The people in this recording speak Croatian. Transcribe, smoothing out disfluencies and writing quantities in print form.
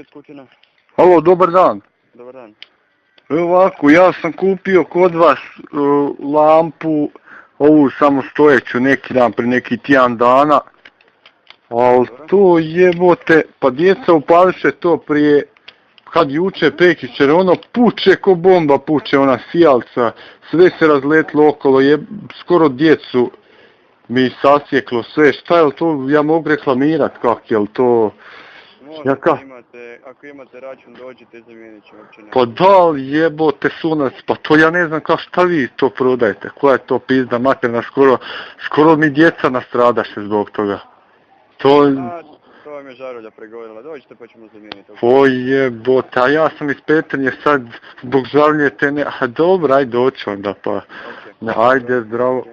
5 Kutina. Alo, dobar dan. Dobar dan. Evo ovako, ja sam kupio kod vas lampu, ovu samostojeću neki dan, prije neki tjedan dana. Ali to jebote, pa djeca upališe to prije, kad juče prekjučer, ono puče ko bomba puče, ona sijalca, sve se razletlo okolo, skoro djecu mi sasjeklo sve, šta je to, ja mogu reklamirat kak, jel to... Ako imate račun, dođite i zamijenit ću, uopće ne. Pa da li jebote sunac, pa to ja ne znam kao šta vi to prodajete, koja je to pizda materna, skoro mi djeca nastradaše zbog toga. To vam je žarulja pregorila, dođite pa ćemo zamijeniti. O jebote, a ja sam iz Petrinje sad zbog žarulje te ne, a dobro, ajde doći onda pa, ajde zdravo.